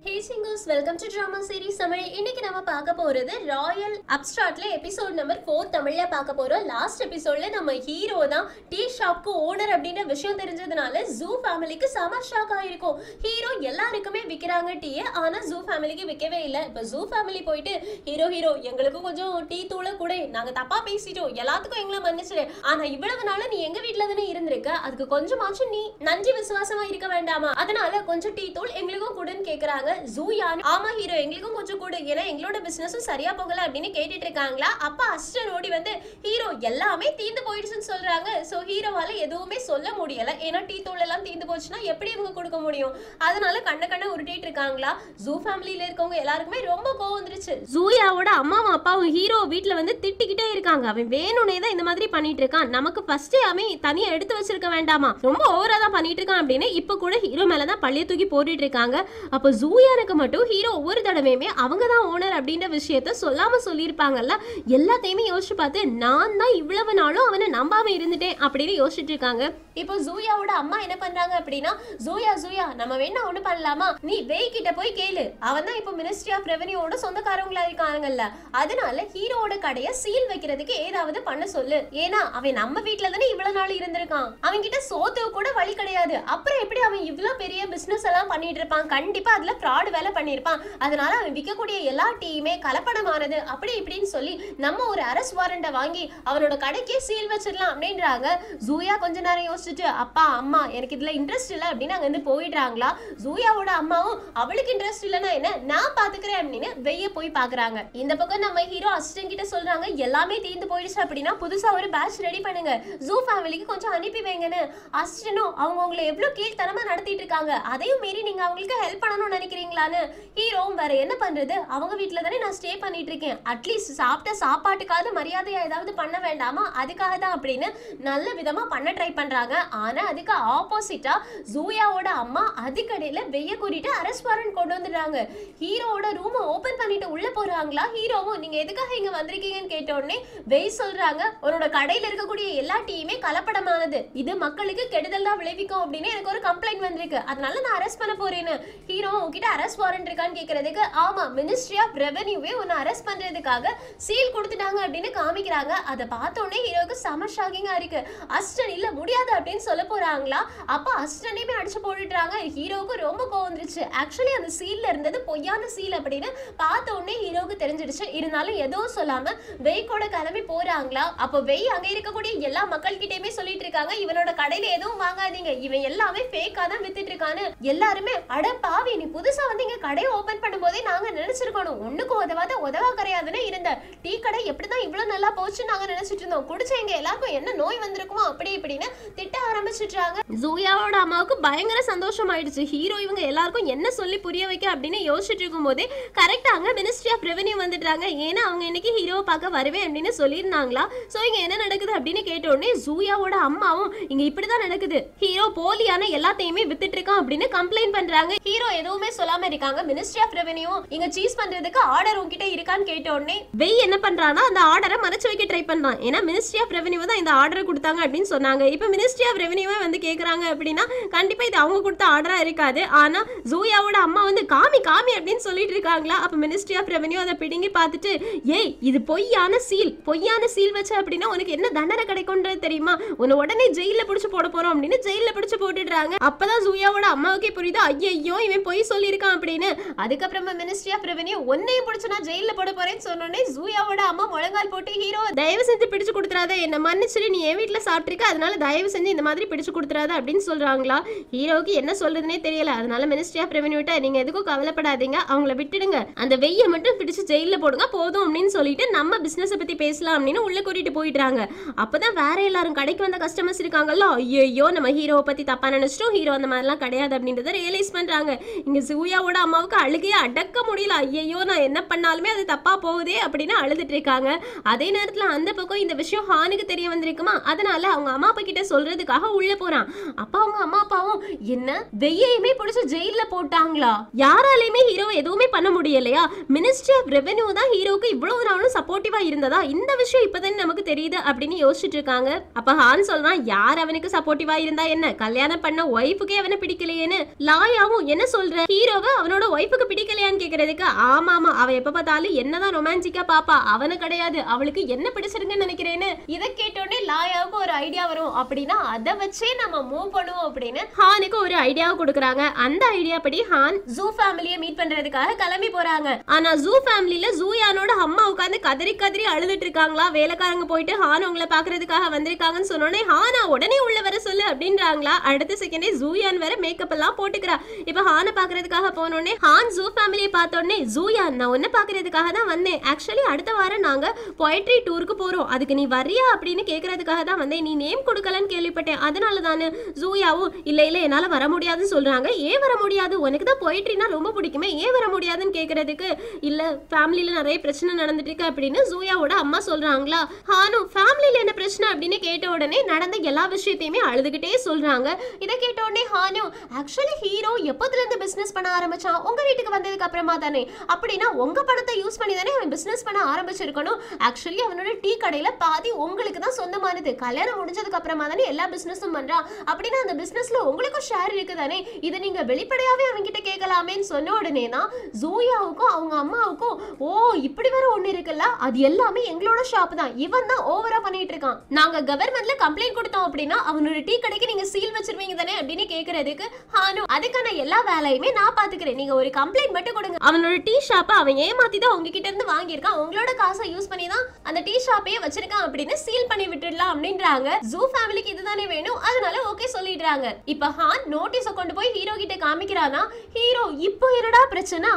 Hey singles, welcome to drama series Tamil. இன்னைக்கு நம்ம பார்க்க போறது ராயல் அப்ஸ்ட்ராக்ட்ல எபிசோட் நம்பர் 4 தமிழ்ல பார்க்க போறோம். லாஸ்ட் எபிசோட்ல நம்ம ஹீரோ தான் டீ ஷாப்க்கு ஓனர் அப்படின்ற விஷயம் தெரிஞ்சதுனால ஜூ ஃபேமிலிக்கு செம ஷாக் ஆயிருக்கும். ஹீரோ எல்லாருக்குமே விக்கிறாங்க டீ, ஆனா ஜூ ஃபேமிலிக்கு விக்கவே இல்லை. இப்ப ஜூ ஃபேமிலி போயிட்டு ஹீரோ எங்களுக்கும் கொஞ்சம் டீ தூள கூட, நாங்க தப்பா பேசிட்டோம், எல்லாத்துக்கும் எங்களை மன்னிச்சிரு, ஆனா இவ்வளவு நாள் நீ எங்க வீட்டுல தானே இருந்திருக்க, அதுக்கு கொஞ்சமாச்சும் நீ நன்றி விசுவாசமா இருக்க வேண்டாமா, அதனால கொஞ்சம் டீ தூள் எங்களுக்கும் கூடன்னு கேக்குறாங்க. ஜூயான் ஆமா ஹீரோ எங்களுக்கும் கொஞ்சம் கூட, ஏன்னா எங்களோட பிசினஸும் சரியா போகல அப்படின்னு கேட்டுட்டு இருக்காங்களா. அப்ப அஸ்டன் ஓடி வந்து ஹீரோ எல்லாமே தீந்து போயிடுச்சுன்னு சொல்றாங்க. சோ ஹீரோவால எதுவுமே சொல்ல முடியல, ஏன்னா டீ தூள் எல்லாம் தீந்து போச்சுன்னா எப்படி இவங்க கொடுக்க முடியும், அதனால கண்ண உருட்டிட்டு இருக்காங்களா. ஜூ ஃபேமிலியில இருக்கவங்க எல்லாருக்குமே ரொம்ப கோவம் வந்துருச்சு. ஜூயாவோட அம்மாவும் அப்பாவும் ஹீரோ வீட்டுல வந்து திட்டிக்கிட்டே இருக்காங்க. அவன் வேணும்னே தான் இந்த மாதிரி பண்ணிட்டு இருக்கான், நமக்கு ஃபர்ஸ்டே அவன் தனியா எடுத்து வச்சிருக்க வேண்டாமா, ரொம்ப ஓவரா தான் பண்ணிட்டு இருக்கான் அப்படின்னு இப்ப கூட ஹீரோ மேலதான் பள்ளிய தூக்கி போட்டுட்டு இருக்காங்க. அப்ப ஜூயானுக்கு மட்டும் ஹீரோ ஒவ்வொரு தடவையுமே அவங்க தான் ஓனர் அப்படின்ற விஷயத்த சொல்லாம சொல்லியிருப்பாங்கல்ல, எல்லாத்தையுமே யோசிச்சு பார்த்து நான் தான் இவ்வளவு நாளும் அவனை நம்பாம இருந்துட்டேன் அப்படின்னு யோசிச்சுட்டு இருக்காங்க. இப்போ ஜூயாவோட அம்மா என்ன பண்றாங்க அப்படின்னா, ஜூயா நம்ம வேணா ஒண்ணு பண்ணலாமா, நீ வெய் கிட்ட போய் கேளு, அவன் தான் இப்போ மினிஸ்ட்ரி ஆஃப் ரெவென்யூவோட சொந்தக்காரங்களா இருக்காங்கல்ல, அதனால ஹீரோவோட கடையை சீல் வைக்கிறதுக்கு ஏதாவது பண்ண சொல்லு, ஏன்னா அவன் நம்ம வீட்டுல தானே இவ்வளவு நாள் இருந்திருக்கான், அவன் கிட்ட சோத்து கூட வழி கிடையாது, அப்புறம் எப்படி அவன் இவ்வளவு பெரிய பிசினஸ் எல்லாம் பண்ணிட்டு இருப்பான், கண்டிப்பா அதுல ஃப்ராட் வேலை பண்ணிருப்பான், அதனால அவன் விற்கக்கூடிய எல்லா டீயுமே கலப்படமானது அப்படி இப்படின்னு சொல்லி நம்ம ஒரு அரெஸ்ட் வாரண்ட வாங்கி அவனோட கடைக்கே சீல் வச்சிடலாம் அப்படின்றாங்க. ஜூயா கொஞ்ச நேரம் யோசிச்சுட்டு அப்பா அம்மா எனக்கு இதுல இன்ட்ரெஸ்ட் இல்லை அப்படின்னு அங்க இருந்து போயிடுறாங்களா. ஜூயாவோட அம்மாவும் அவளுக்கு இன்ட்ரெஸ்ட் இல்லைன்னா என்ன நான் பாத்துக்கிறேன் அப்படின்னு வெய்ய போய் பாக்குறாங்க. இந்த பக்கம் நம்ம ஹீரோ அசிஸ்டன்ட் கிட்ட சொல்றாங்க எல்லாமே தீர்ந்து போயிடுச்சு அப்படின்னா புதுசா ஒரு பேட்ச் ரெடி பண்ணுங்க, ஜூ ஃபேமிலிக்கு கொஞ்சம் அனுப்பி வைங்கன்னு. அசிஸ்டனும் அவங்க உங்களை எவ்வளவு கீழ்த்தனமா நடத்திட்டு இருக்காங்க, அதையும் மீறி நீங்க அவங்களுக்கு ஹெல்ப் பண்ணணும்னு நினைக்கிறீங்களான்னு. ஹீரோவும் வேற என்ன பண்றது, அவங்க வீட்டுல தானே நான் ஸ்டே பண்ணிட்டு இருக்கேன், அட்லீஸ்ட் சாப்பிட்ட சாப்பாட்டுக்காவது மரியாதையா ஏதாவது பண்ண வேண்டாமா, அதுக்காக தான் அப்படின்னு நல்ல விதமா பண்ண ட்ரை பண்றாங்க. ஆனா அதுக்கு ஆப்போசிட்டா ஜூயாவோட அம்மா அதுக்கடையில வெய்ய கூறிட்டு அரெஸ்ட் வாரண்ட் கொண்டு வந்துடுறாங்க. ஹீரோவோட ரூம் ஓபன் பண்ணிட்டு உள்ள போறாங்களா. ஹீரோவும் நீங்க எதுக்காக இங்க வந்திருக்கீங்கன்னு கேட்ட உடனே வெய் சொல்றாங்க உன்னோட கடையில இருக்கக்கூடிய எல்லா டீயுமே கலப்படமானது, இது மக்களுக்கு கெடுதல் தான் விளைவிக்கும் அப்படின்னு எனக்கு ஒரு கம்ப்ளைண்ட் வந்திருக்கு, அதனால நான் அரெஸ்ட் பண்ண போறேன்னு. ஹீரோ உங்ககிட்ட அரெஸ்ட் வாரண்ட் இருக்கான்னு கேக்குறதுக்கு ஆமா மினிஸ்ட்ரி ஆஃப் ரெவென்யூவே உன்னை அரெஸ்ட் பண்றதுக்காக சீல் கொடுத்துட்டாங்க அப்படின்னு காமிக்கிறாங்க. அதை பார்த்த உடனே ஹீரோக்கு செம ஷாக்கிங்கா இருக்கு. அஸ்டன் இல்ல முடியாது அப்படின்னு சொல்ல போறாங்களா. அப்ப அஸ்டனையுமே அடிச்சு போட்டுட்டாங்க. ஹீரோவுக்கு ரொம்ப கோவம் வந்துருச்சு. ஆக்சுவலி அந்த சீல்ல இருந்தது பொய்யான சீல் அப்படின்னு பார்த்த உடனே ஹீரோவுக்கு தெரிஞ்சிடுச்சு. இருந்தாலும் எதுவும் சொல்லாம வெய் கூட கிளம்பி போறாங்களா. அப்போ வெய் அங்க இருக்கக்கூடிய எல்லா மக்கள் கிட்டயுமே சொல்லிட்டு இருக்காங்க இவனோட கடையில எதுவும் வாங்காதீங்க, இவன் எல்லாமே ஃபேக்கா தான் வித்துட்டு இருக்கான்னு. எல்லாருமே அட பாவி நீ புதுசா வந்து இங்க கடையை ஓபன் பண்ணும்போதே நாங்க நினைச்சிருக்கணும், ஒண்ணுக்கு உதவா கிடையாதுன்னு இருந்த டீ கடை எப்படிதான் இவ்வளவு நல்லா போச்சுன்னு நாங்க நினைச்சிட்டு இருந்தோம், குடிச்ச எங்க எல்லாருக்கும் என்ன நோய் வந்திருக்குமோ அப்படி இப்படின்னு திட்ட ஆரம்பிச்சிட்டாங்க. ஜூயாவோட அம்மாவுக்கு பயங்கர சந்தோஷம் ஆயிடுச்சு. ஹீரோ இவங்க எல்லாருக்கும் என்ன சொல்லி புரிய வைக்க அப்படின்னு யோசிச்சுட்டு இருக்கும் போதே கரெக்டா அங்க மினிஸ்ட்ரி ஆஃப் ரெவென்யூ வந்துட்டாங்க. ஏன்னா அவங்க இன்னைக்கு ஹீரோவை பார்க்க வருவேன் அப்படின்னு சொல்லியிருந்தாங்களா. சோ இங்க என்ன நடக்குது அப்படின்னு கேட்ட உடனே ஜூயாவோட அம்மாவும் இங்க இப்படிதான் நடக்குது, ஹீரோ போலியான எல்லாத்தையுமே வித்துட்டு இருக்கான் அப்படின்னு கம்ப்ளைண்ட் பண்றாங்க. ஹீரோ எதுவுமே சொல்லாம இருக்காங்க. மினிஸ்ட்ரி ஆஃப் ரெவென்யூ இங்க சீஸ் பண்றதுக்கு ஆர்டர் உங்ககிட்ட இருக்கான்னு கேட்ட உடனே வெய் என்ன பண்றானா அந்த ஆர்டரை மறைச்சு வைக்க ட்ரை பண்றான். ஏன்னா மினிஸ்ட்ரி ஆஃப் ரெவென்யூ தான் இந்த ஆர்டர் கொடுத்தாங்க அப்படின்னு சொன்னாங்க. இப்போ மினிஸ்ட்ரி ஆஃப் ரெவென்யூவே வந்து கேக்குறாங்க அப்படின்னா கண்டிப்பா இது அவங்க கொடுத்த ஆர்டரா இருக்காது. ஆனா ஜூயாவோட அம்மா வந்து காமி அப்படின்னு சொல்லிட்டு இருக்காங்களா. அப்ப மினிஸ்ட்ரி ஆஃப் ரெவென்யூ அதை பிடுங்கி பார்த்துட்டு ஏய் இது பொய்யான சீல் வச்ச அப்படின்னா உனக்கு என்ன தண்டனை கிடைக்கும்ன்றது தெரியுமா, உன்னை உடனே ஜெயில பிடிச்சு போட போறோம் அப்படின்னு ஜெயில பிடிச்சு போட்டுடுறாங்க. அப்பதான் ஜூயாவோட அம்மாவுக்கே புரியுது ஐயோ இவன் பொய் சொல்லியிருக்கான் அப்படின்னு. அதுக்கப்புறமா மினிஸ்ட்ரி ஆஃப் ரெவென்யூ ஒன்னையும் பிடிச்சு நான் ஜெயில போட போறேன்னு சொன்னோடனே ஜூயாவோட அம்மா முழங்கால் போட்டு ஹீரோ தயவு செஞ்சு பிடிச்சு கொடுத்துறாத, என்ன மன்னிச்சிரு, நீ என் வீட்டுல சாப்பிட்டிருக்க, அதனால தயவு செஞ்சு இந்த மாதிரி பிடிச்சு கொடுத்துறாத அப்படின்னு சொல்றாங்களா. ஹீரோவுக்கு என்ன சொல்றதுனே தெரியல. அதனால மினிஸ்ட்ரி ஆஃப் ரெவென்யூ நீங்க எதுக்கும் கவலைப்படாதீங்க, அவங்கள விட்டுடுங்க, அந்த வெய்ய மட்டும் பிடிச்சு ஜெயில போடுங்க போதும் அப்படின்னு சொல்லிட்டு நம்ம பிசினஸ் பத்தி பேசலாம் அப்படின்னு உள்ள கூட்டிட்டு போயிடுறாங்க. அப்பதான் வேற எல்லாரும் கடைக்கு வந்த கஸ்டமர்ஸ் இருக்காங்கல்ல, ஐயோ நம்ம ஹீரோவை பத்தி தப்பா நினைச்சிட்டோம், ஹீரோ அந்த மாதிரிலாம் கிடையாது அப்படின்றத ரியலைஸ் பண்றாங்க. இங்க ஜூயாவோட அம்மாவுக்கு அழுகையே அடக்க முடியல. ஐயோ நான் என்ன பண்ணாலுமே அது தப்பா போகுதே அப்படின்னு அழுதுட்டு இருக்காங்க. அதே நேரத்துல அந்த பக்கம் இந்த விஷயம் ஹானுக்கு தெரிய வந்திருக்குமா, அதனால அவங்க அம்மா அப்பா கிட்ட சொல்றதுக்காக உள்ள போறான். அப்ப அவங்க அம்மா அப்பாவும் என்ன வெய்யையுமே பிடிச்சு ஜெயில போட்டாங்களா, யாராலையுமே ஹீரோ எதுவுமே பண்ண முடியலையா, மினிஸ்ட்ரி ஆஃப் ரெவென்யூ தான் ஹீரோக்கு இவ்வளவு நாளும் சப்போர்ட்டிவா இருந்ததா, இந்த விஷயம் இப்பதான் நமக்கு தெரியுது அப்படின்னு யோசிச்சுட்டு இருக்காங்க. அப்ப ஹான் சொல்றான் யார் அவனுக்கு சப்போர்ட்டிவா இருந்தா என்ன, கல்யாணம் பண்ண ஒய்ஃபுக்கே அவனை பிடிக்கலையேன்னு. லாயாவும் என்ன சொல்ற, ஹீரோவை அவனோட அவனோட ஒய்ஃபுக்கு பிடிக்கலையான்னு கேக்குறதுக்கு ஆமாமா அவ எப்ப பார்த்தாலும் என்னதான் ரொமான்டிக்கா பாப்பா, அவனு கிடையாது, அவளுக்கு என்ன பிடிச்சிருக்குன்னு நினைக்கிறேன்னு. இதை கேட்டோடனே லாயாவுக்கு ஒரு ஐடியா வரும். அப்படின்னா அதை வச்சே நம்ம மூவ் பண்ணுவோம் அப்படின்னு ஹானுக்கு ஒரு ஐடியாவை கொடுக்குறாங்க. அந்த ஐடியா படி ஹான் ஜூ ஃபேமிலியை மீட் பண்றதுக்காக கிளம்பி போறாங்க. ஆனா ஜூ ஃபேமிலியில ஜூயானோட அம்மா உட்காந்து கதறி கதறி அழுதுட்டு இருக்காங்களா. வேலைக்காரங்க போயிட்டு ஹான் உங்களை பாக்குறதுக்காக வந்திருக்காங்கன்னு சொன்னோடனே ஹானா உடனே உள்ள வர சொல்லு அப்படின்றாங்களா. அடுத்த செகண்டே ஜூயான் வேற மேக்கப் எல்லாம் போட்டுக்கிறா. இப்ப ஹானை பாக்குறதுக்காக போனோடனே ஹான் ஜூ ஃபேமிலியை பார்த்தோடனே ஜூயான் நான் உன்னை பாக்குறதுக்காக தான் வந்தேன். ஆக்சுவலி அடுத்த வாரம் நாங்க போயட்ரி டூருக்கு போறோம், அதுக்கு நீ வரியா அப்படின்னு கேக்குறதுக்காக தான் வந்தேன். நீ நேம் கொடுக்கலன்னு கேள்விப்பட்டேன், அதனால தானே. ஜூயாவும் இல்ல இல்ல என்னால வர முடியாதுன்னு சொல்றாங்க. ஏன் வர முடியாது, உனக்கு தான் போயட்ரினா ரொம்ப பிடிக்குமே, ஏன் வர முடியாதுன்னு கேக்குறதுக்கு இல்ல ஃபேமிலியில நிறைய பிரச்சனை நடந்துட்டு இருக்கு அப்படின்னு ஜூயாவோட அம்மா சொல்றாங்களா. ஹானு ஃபேமிலியில என்ன பிரச்சனை அப்படின்னு கேட்ட உடனே நடந்த எல்லா விஷயத்தையுமே அழுதுகிட்டே சொல்றாங்க. இதை கேட்ட உடனே ஹானு ஆக்சுவலி ஹீரோ எப்போதுல இருந்து பிசினஸ் பண்ண ஆரம்பிச்சான், உங்க வீட்டுக்கு வந்ததுக்கு அப்புறமா தானே. அப்படின்னா உங்க பணத்தை யூஸ் பண்ணி தானே அவன் பிசினஸ் பண்ண ஆரம்பிச்சிருக்கணும். ஆக்சுவலி அவனோட டீ கடையில பாதி உங்களுக்கு தான் சொந்தமானது, கல்யாணம் முடிஞ்சதுக்கு அப்புறமா தானே எல்லா பிசினஸும் பண்றான். அப்படின்னா அந்த பிசினஸ்ல உங்களுக்கும் ஷேர் இருக்கு தானே, இதை நீங்க வெளிப்படையாவே அவங்க கிட்ட கேட்கலாமேன்னு சொன்ன உடனே தான் ஜூயாவுக்கும் அவங்க அம்மாவுக்கும் ஓ இப்படி வர ஒண்ணு இருக்குல்ல, அது எல்லாமே எங்களோட ஷாப் தான், இவன் தான் ஓவரா பண்ணிட்டு இருக்கான், நாங்க கவர்மெண்ட்ல கம்ப்ளைண்ட் கொடுத்தோம் அப்படின்னா அவனோட டீ கடைக்கு நீங்க சீல் வச்சிருவீங்க தானே அப்படின்னு கேக்குறதுக்கு ஹானு அதுக்கான எல்லா வேலையுமே நான் பாத்துக்கிறேன், நீங்க ஒரு கம்ப்ளைண்ட் மட்டும் கொடுங்க. அவனோட டீ ஷாப்பை அவன் ஏமாத்தி தான் உங்ககிட்ட இருந்து வாங்கியிருக்கான், உங்களோட காசை யூஸ் பண்ணி தான் அந்த டீ ஷாப்பையே வச்சிருக்கான் அப்படின்னு சீல் பண்ணி விட்டுடலாம் அப்படின்றாங்க. ஜூ ஃபேமிலிக்கு இதுதானே வேணும், அதனால ஓகே சொல்லிடுறாங்க. இப்ப ஹான் நோட்டீஸை கொண்டு போய் ஹீரோ கிட்ட காமிக்கிறானா. ஹீரோ இப்போ என்னடா பிரச்சனை,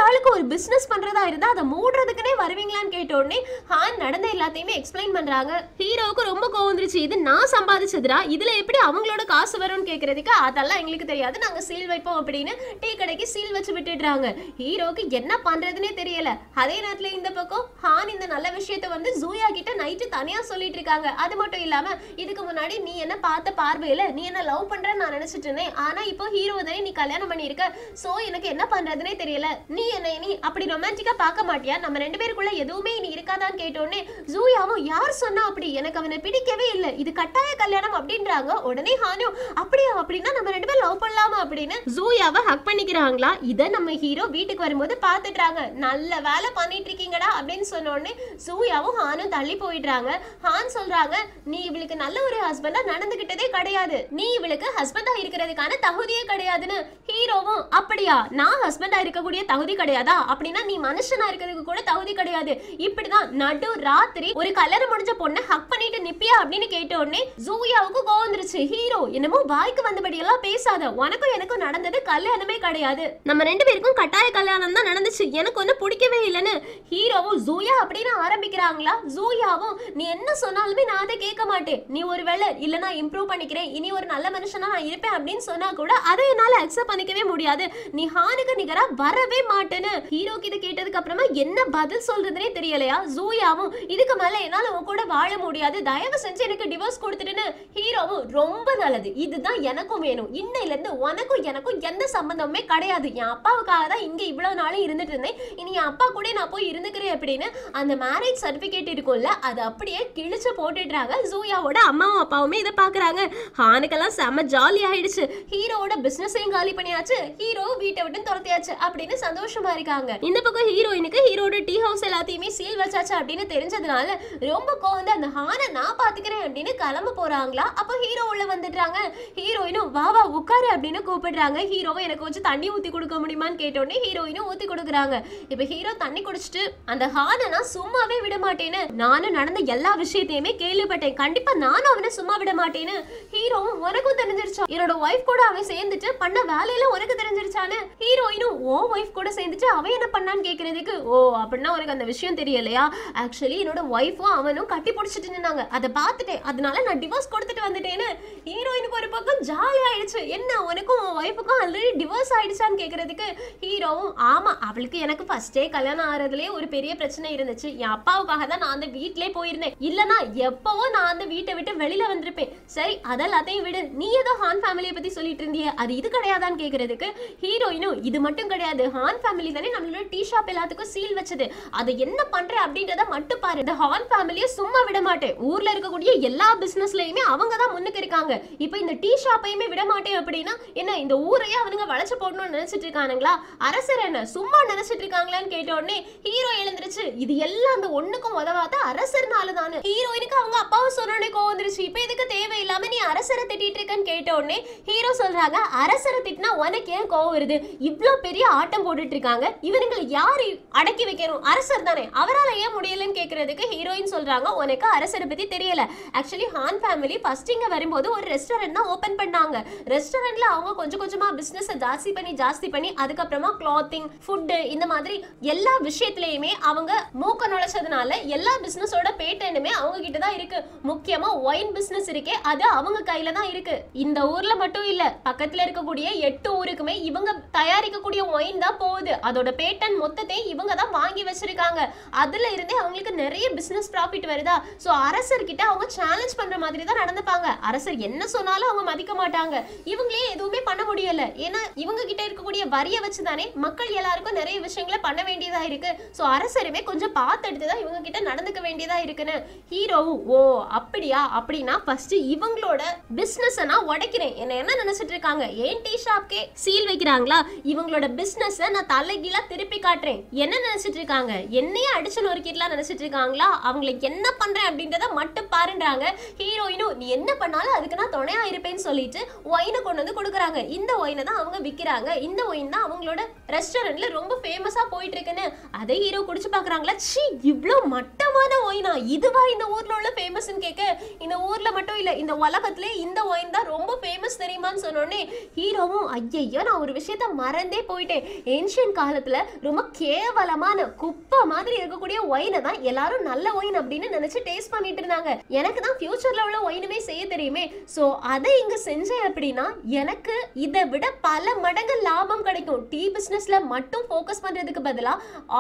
ஆளுக்கு ஒரு பிசினஸ் பண்றதா இருந்தா அதை மூடுறதுக்குனே வருவீங்களான்னு கேட்ட உடனே ஹான் நடந்த எல்லாத்தையுமே எக்ஸ்பிளைன் பண்றாங்க. ஹீரோவுக்கு ரொம்ப கோவம் வந்துருச்சு, இது நான் சம்பாதிச்சதுடா, இதுல எப்படி அவங்களோட காசு வரும்னு கேக்குறதுக்கு அதெல்லாம் எங்களுக்கு தெரியாது, நாங்க சீல் வைப்போம் அப்படின்னு டீ கடைக்கு சீல் வச்சு விட்டுடுறாங்க. ஹீரோக்கு என்ன பண்றதுன்னே தெரியல. அதே நேரத்துல இந்த பக்கம் ஹான் இந்த நல்ல விஷயத்தை வந்து ஜூயா கிட்ட நைட்டு தனியா சொல்லிட்டு இருக்காங்க. அது மட்டும் இல்லாம இதுக்கு முன்னாடி நீ என்ன பார்த்த பார்வையில நீ என்ன லவ் பண்றன்னு நான் நினைச்சிட்டு இருந்தேன், ஆனா இப்போ ஹீரோ தானே நீ கல்யாணம் பண்ணிருக்க, சோ எனக்கு என்ன பண்றதுன்னே தெரியல, நீ என்ன நீ அப்படி ரொமான்டிக்கா பார்க்க மாட்டியா, நம்ம ரெண்டு பேருக்குள்ள எதுவுமே நீ இருக்காதான்னு கேட்டோடனே ஜூயாவும் யார் சொன்னா அப்படி, எனக்கு அவனை பிடிக்கவே இல்லை, இது கட்டாய கல்யாணம் அப்படின்றாங்க. உடனே ஹானு அப்படியா, அப்படின்னா நம்ம ரெண்டு பேரும் லவ் பண்ணலாமா அப்படின்னு ஜூயாவை ஹக் பண்ணிக்கிறாங்களா. இதை நம்ம ஹீரோ வீட்டுக்கு வரும்போது பாத்துட்டாங்க. நல்ல வேலை பண்ணிட்டு இருக்கீங்கடா அப்படின்னு சொன்ன உடனே ஜூயாவும் ஹானும் தள்ளி போயிடுறாங்க. ஹான் சொல்றாங்க நீ இவளுக்கு நல்ல ஒரு ஹஸ்பண்டா நடந்துகிட்டதே கிடையாது, நீ இவளுக்கு ஹஸ்பண்டா இருக்கிறதுக்கான தகுதியே கிடையாதுன்னு. ஹீரோவும் அப்படியா, நான் ஹஸ்பண்டா இருக்கக்கூடிய தகுதி கிடையாதா, அப்படின்னா நீ மனுஷனா இருக்கிறதுக்கு கூட தகுதி கிடையாது, இப்படிதான் நடு ராத்திரி ஒரு கல்யாணம் முடிஞ்ச பொண்ணை ஹக் பண்ணிட்டு நிப்பியா அப்படின்னு கேட்ட உடனே ஜூயாவுக்கு கோவம் வந்துருச்சு. ஹீரோ என்னமோ வாய்க்கு வந்தபடி எல்லாம் பேசாத, உனக்கும் எனக்கும் நடந்தது கல்யாணமே கிடையாது, நம்ம ரெண்டு பேருக்கும் கட்டாய கல்யாணம் தான் நடந்துச்சு, எனக்கு ஒன்னும் பிடிக்கவே இல்லைன்னு ஹீரோவும் ஜூயா அப்படின்னு ஆரம்பிக்கிறாங்களா. ஜூயாவும் நீ என்ன சொன்னாலுமே நான் அதை கேட்க மாட்டேன், நீ ஒருவேளை இல்ல நான் இம்ப்ரூவ் பண்ணிக்கிறேன், இனி ஒரு நல்ல மனுஷனா நான் இருப்பேன் அப்படின்னு சொன்னா கூட அதை என்னால அக்செப்ட் பண்ணிக்கவே முடியாது, நீ ஹானுக்கு நிகரா வரவே மாட்டேன்னு. ஹீரோக்கு இது கேட்டதுக்கு அப்புறமா என்ன பதில் சொல்றதுனே தெரியலையா. ஜூயாவும் இதுக்கு மேல என்னால உன் கூட வாழ முடியாது, தயவு செஞ்சு எனக்கு டிவோர்ஸ் கொடுத்துட்டுன்னு. ஹீரோவும் ரொம்ப நல்லது, இதுதான் எனக்கும் வேணும், இன்னையில இருந்து உனக்கும் எனக்கும் எந்த சம்பந்தமுமே கிடையாது, என் அப்பாவுக்காக தான் இங்க இவ்வளவு நாளும் இருந்துட்டு இருந்தேன், இனி என் அப்பா கூட நான் போய் இருந்துக்கிறேன் அப்படின்னு அந்த மேரேஜ் சர்டிபிகேட் இருக்கும்ல அது அப்படியே கிழிச்சு போட்டுடுறாங்க. ஜூயாவோட அம்மாவும் அப்பாவுமே இதை பாக்குறாங்க. ஹானுக்கெல்லாம் செம்ம ஜாலி ஆயிடுச்சு, ஹீரோவோட பிசினஸையும் காலி பண்ணியாச்சு, ஹீரோ வீட்டை விட்டு துரத்தியாச்சு அப்படின்னு சந்தோஷமா இருக்காங்க. இந்த பக்கம் ஹீரோயினுக்கு ஹீரோட டீ ஹவுஸ் எல்லாத்தையுமே சீல் வச்சாச்சு அப்படின்னு தெரிஞ்சதுனால ரொம்ப கோவம், அந்த ஹானை நான் பாத்துக்கிறேன் அப்படின்னு கிளம்ப போறாங்களா. அப்ப ஹீரோ உள்ள வந்துடுறாங்க. ஹீரோயினும் வா வா உட்காரு அப்படின்னு கூப்பிடுறாங்க. ஹீரோவும் எனக்கு கொஞ்சம் தண்ணி ஊத்தி கொடுக்க முடியுமான்னு கேட்டோடனே ஹீரோயினும் ஊத்தி கொடுக்குறாங்க. இப்ப ஹீரோ தண்ணி குடிச்சிட்டு அந்த ஹானை நான் சும்மாவே விட மாட்டேன்னு, நானும் நடந்த எல்லா விஷயத்தையுமே கேள்விப்பட்டேன், கண்டிப்பா நானும் அவனை சும்மா விட மாட்டேன்னு. ஹீரோவும் உனக்கும் தெரிஞ்சிருச்சா, என்னோட ஒய்ஃப் கூட அவன் சேர்ந்துட்டு பண்ண வேலையில உனக்கு தெரிஞ்சிருச்சான்னு. ஹீரோயினும் ஓ ஒய்ஃப் கூட சேர்ந்துட்டு அவன் என்ன பண்ணான்னு கேக்குறதுக்கு ஓ அப்படின்னா உனக்கு அந்த விஷயம் தெரியலையா, ஆக்சுவலி என்னோட ஒய்ஃபும் அவனும் கட்டி பிடிச்சிட்டு இருந்தாங்க, அதை பார்த்துட்டேன், அதனால நான் டிவோர்ஸ் கொடுத்துட்டு வந்துட்டேன்னு. ஹீரோயினுக்கு ஒரு பக்கம் ஜாலி ஆயிடுச்சு, என்ன உனக்கும் ஒய்ஃபுக்கும் ஆல்ரெடி டிவோர்ஸ் ஆயிடுச்சான்னு கேக்குறதுக்கு ஹீரோவும் ஆமா அவளுக்கு எனக்கு ஃபர்ஸ்டே கல்யாணம் ஆறதுலயே ஒரு பெரிய பிரச்சனை இருந்துச்சு, என் அப்பாவுக்காக தான் நான் அந்த வீட்லயே போயிருந்தேன், இல்லனா எப்பவோ நான் அந்த வீட்டை விட்டு வெளியில வந்திருப்பேன், சரி அதெல்லாத்தையும் விடு, நீ ஏதோ ஹான் ஃபேமிலியை பத்தி சொல்லிட்டு இருந்தியே அது இது கிடையாதான்னு கேக்குறதுக்கு ஹீரோயினும் இது மட்டும் கிடையாது, ஹான் ஃபேமிலி தானே நம்மளோட டீ ஷாப் எல்லாத்துக்கும் சீல் வச்சது, அதை என்ன பண்ற அப்படின்றத மட்டும் பாரு. இந்த ஹான் ஃபேமிலியை சும்மா விட மாட்டேன், ஊர்ல இருக்கக்கூடிய எல்லா பிசினஸ்லயுமே அவங்க தான் முன்னுக்கு இருக்காங்க, இப்போ இந்த டீ ஷாப்பையுமே விட மாட்டேன் அப்படின்னா என்ன இந்த ஊரையே அவனுங்க வளைச்சு போடணும்னு நினைச்சிட்டு இருக்கானுங்களா, அரசர் என்ன சும்மா நினைச்சிட்டு இருக்காங்களான்னு கேட்ட உடனே ஹீரோ எழுந்திருச்சு, இது எல்லாம் அந்த ஒண்ணுக்கும் உதவாத அரசர்னால தானே. ஹீரோயினுக்கு அவங்க அப்பாவை சொன்னோடனே கோவம் வந்துருச்சு, இப்போ எதுக்கு தேவையில்லாம நீ அரசரை திட்டிட்டு இருக்கன்னு கேட்ட உடனே ஹீரோ சொல்றாங்க, அரசரை திட்டினா உனக்கு ஏன் கோவம் வருது, இவ்ளோ பெரிய ஆட்டம் போட்டுட்டு இருக்காங்க, இவனுங்களை யாரு அடக்கி வைக்கணும், அரசர் தானே, அவரால் ஏன் முடியலன்னு கேட்கறதுக்கு ஹீரோயின் சொல்றாங்க, உனக்கு அரசரை பத்தி தெரியல. ஆக்சுவலி ஹான் ஃபேமிலி ஃபர்ஸ்ட் இங்க வரும்போது ஒரு ரெஸ்டாரண்ட் தான் ஓபன் பண்ணாங்க. ரெஸ்டாரண்ட்ல அவங்க கொஞ்சம் கொஞ்சமா பிசினஸ் ஜாஸ்தி பண்ணி அதுக்கப்புறமா கிளாத்திங், ஃபுட், இந்த மாதிரி எல்லா விஷயத்திலயுமே அவங்க மூக்க நுழைச்சதுனால எல்லா பிசினஸோட பேட்டன்னுமே அவங்க கிட்ட தான் இருக்கு. முக்கியமா ஒயின் பிசினஸ் இருக்கே, அது அவங்க கையில தான் இருக்கு. இந்த ஊர்ல மட்டும் இல்ல, பக்கத்துல இருக்கக்கூடிய 8 ஊருக்குமே இவங்க தயாரிக்கக்கூடிய ஒயின் தான் போகுது. அதோட பேட்டன் மொத்தத்தை இவங்க தான் வாங்கி வச்சிருக்காங்க. அதுல இருந்தே அவங்களுக்கு நிறைய பிசினஸ் ப்ராஃபிட் வருதா. சோ அரசர் கிட்ட அவங்க சேலஞ்ச் பண்ற மாதிரி தான் நடந்துப்பாங்க. அரசர் என்ன சொன்னாலும் அவங்க மதிக்க மாட்டாங்க. இவங்களே எதுவுமே பண்ண முடியல, ஏன்னா இவங்க கிட்ட இருக்கக்கூடிய வரியை வச்சுதானே மக்கள் எல்லாருக்கும் நிறைய விஷயங்களை பண்ண வேண்டியதா இருக்கு. சோ அரசருமே கொஞ்சம் பார்த்து எடுத்துதான் இவங்க கிட்ட நடந்துக்க வேண்டியதா இருக்குன்னு ஹீரோவும், ஓ அப்படியா, அப்படின்னா ஃபர்ஸ்ட் இவங்களோட பிசினஸ் நான் உடைக்கிறேன், என்ன நினைச்சிட்டு இருக்காங்க, ஏன் டீ ஷாப்கே சீல் வைக்கிறாங்களா, இவங்களோட பிசினஸ் நான் தலைகீழா திருப்பி காட்டுறேன், என்ன நினைச்சிட்டு இருக்காங்க, என்னையே அடிச்சு நொறுக்கிட்டுலாம் நினைச்சிட்டு இருக்காங்களா, அவங்களுக்கு என்ன பண்றேன் அப்படின்றத மட்டும் பாருன்றாங்க. ஹீரோயினும் நீ என்ன பண்ணாலும் அதுக்கு நான் துணையா இருப்பேன்னு சொல்லிட்டு ஒயினை கொண்டு வந்து கொடுக்குறாங்க. இந்த ஒயினை தான் அவங்க விற்கிறாங்க, இந்த ஒயின் தான் அவங்களோட ரெஸ்டாரண்ட்ல ரொம்ப ஃபேமஸா போயிட்டு இருக்குன்னு. அதை ஹீரோ குடிச்சு பாக்குறாங்களா, சி இவ்ளோ மட்டமான ஒயினா, இதுவா இந்த ஊர்ல உள்ள ஃபேமஸ்ன்னு கேட்க, இந்த ஊர்ல மட்டும் இல்ல இந்த உலகத்திலே இந்த ஒயின் தான் ரொம்ப ஃபேமஸ் தெரியுமான்னு சொன்னோடனே ஹீரோவும், ஐயோ நான் ஒரு விஷயத்த மறந்தே போயிட்டேன், ஏன்ஷியன் காலத்துல ரொம்ப கேவலமான குப்பை மாதிரி இருக்கக்கூடிய ஒயினை தான் எல்லாரும் நல்ல ஒயின் அப்படின்னு நினைச்சு டேஸ்ட் பண்ணிட்டு இருந்தாங்க. எனக்கு தான் ஃபியூச்சர்ல உள்ள ஒயினுமே செய்ய தெரியுமே, சோ அதை இங்க செஞ்சேன் அப்படின்னா எனக்கு இதை விட பல மடங்கு லாபம் கிடைக்கும். டீ பிசினஸ்ல மட்டும் ஃபோக்கஸ் பண்றதுக்கு பதிலா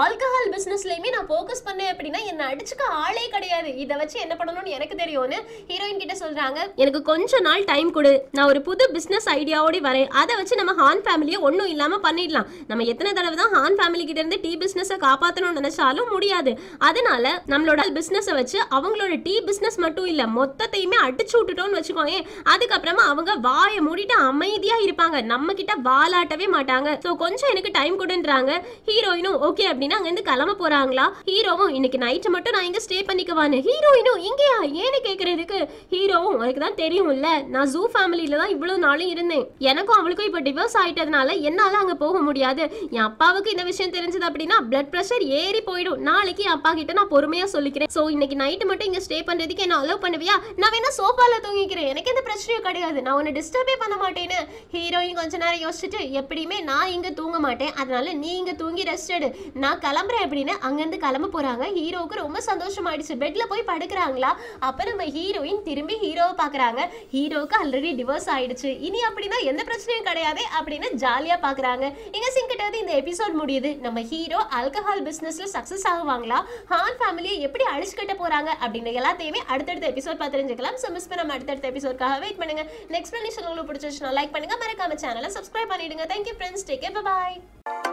ஆல்கஹால் பிசினஸ்லயுமே நான் ஃபோக்கஸ் பண்ணேன் அப்படின்னா என்ன அடிச்சுக்க ஆளே கிடையாது, இதை வச்சு என்ன பண்ணணும்னு எனக்கு தெரியும்னு ஹீரோயின் கிட்ட சொல்றாங்க. எனக்கு கொஞ்ச நாள் டைம் கொடு, நான் ஒரு புது பிசினஸ் ஐடியாவோட வரேன், அதை வச்சு நம்ம ஹான் ஃபேமிலியை ஒன்றும் இல்லாம பண்ணிடலாம். நம்ம எத்தனை தடவை தான் ஹான் ஃபேமிலி கிட்ட இருந்து டீ பிசினஸை காப்பாற்றணும்னு நினைச்சாலும் முடியாது. அதனால நம்மளோட பிசினஸை வச்சு அவங்களோட டீ பிசினஸ் மட்டும் இல்ல மொத்தத்தையுமே அடிச்சு விட்டுட்டோம்னு வச்சுக்கோங்க, அதுக்கப்புறமா அவங்க வாயை மூடிட்டு அமைதியா இருப்பாங்க, நம்ம கிட்ட வாலாட்டவே மாட்டாங்க. சோ கொஞ்சம் எனக்கு டைம் கொடுன்றாங்க. ஹீரோயினும் ஓகே அப்படின்னா அங்க இருந்து கிளம்ப போறாங்களா. ஹீரோவும் இன்னைக்கு நைட் மட்டும் நான் இங்க ஸ்டே பண்ணிக்குவான்னு. ஹீரோயினும் இங்கயா ஏன்னு கேக்குறதுக்கு ஹீரோவும், உனக்கு தான் தெரியும்ல நான் ஜூ ஃபேமிலியில தான் இவ்வளவு நாளும் இருந்தேன், எனக்கும் அவளுக்கும் இப்ப டிவோர்ஸ் ஆயிட்டதுனால என்னால அங்க போக முடியாது, என் அப்பாவுக்கு இந்த விஷயம் தெரிஞ்சது அப்படின்னா பிளட் பிரஷர் ஏறி போயிடும், நாளைக்கு அப்பா கிட்ட நான் பொறுமையா சொல்லிக்கிறேன், சோ இன்னைக்கு நைட் மட்டும் இங்க ஸ்டே பண்றதுக்கு என்ன அலோவ் பண்ணுவியா, நான் வேணா சோஃபால தூங்கிக்கிறேன், எனக்கு எந்த பிரச்சனையும் கிடையாது, நான் உன்னை டிஸ்டர்பே பண்ண மாட்டேன்னு. ஹீரோயின் கொஞ்ச நேரம் யோசிச்சுட்டு, எப்படியுமே நான் இங்க தூங்க மாட்டேன், அதனால நீ இங்க தூங்கி ரெஸ்ட் எடு, நான் கிளம்புறேன் அப்படின்னு அங்கிருந்து கிளம்ப போறாங்க. ஹீரோவுக்கு ரொம்ப சந்தோஷமாயிடுச்சு, பெட்ல போய் படுக்கிறாங்களா. அப்ப நம்ம ஹீரோயின் திரும்பி ஹீரோவை பாக்குறாங்க. ஹீரோவுக்கு ஆல்ரெடி டிவோர்ஸ் ஆயிடுச்சு, இனி அப்படின்னா எந்த பிரச்சனையும் கிடையாது அப்படின்னு ஜாலியா பாக்குறாங்க. இங்க சிங்கிட்டது இந்த எபிசோட் முடியுது. நம்ம ஹீரோ ஆல்கஹால் பிசினஸ்ல சக்சஸ் ஆகுவாங்களா, ஹான் ஃபேமிலியை எப்படி அழிச்சு கட்ட போறாங்க அப்படின்னு எல்லாத்தையுமே அடுத்தடுத்த எபிசோட் பார்த்து தெரிஞ்சுக்கலாம். சோ மிஸ் பண்ணாம அடுத்தடுத்த எபிசோட்காக வெயிட் பண்ணுங்க. நெக்ஸ்ட் எக்ஸ்பிளனேஷன் உங்களுக்கு பிடிச்சிருச்சுன்னா லைக் பண்ணுங்க, மறக்காம சேனலை சப்ஸ்கிரைப் பண்ணிடுங்க. Thank you friends, take care, bye bye.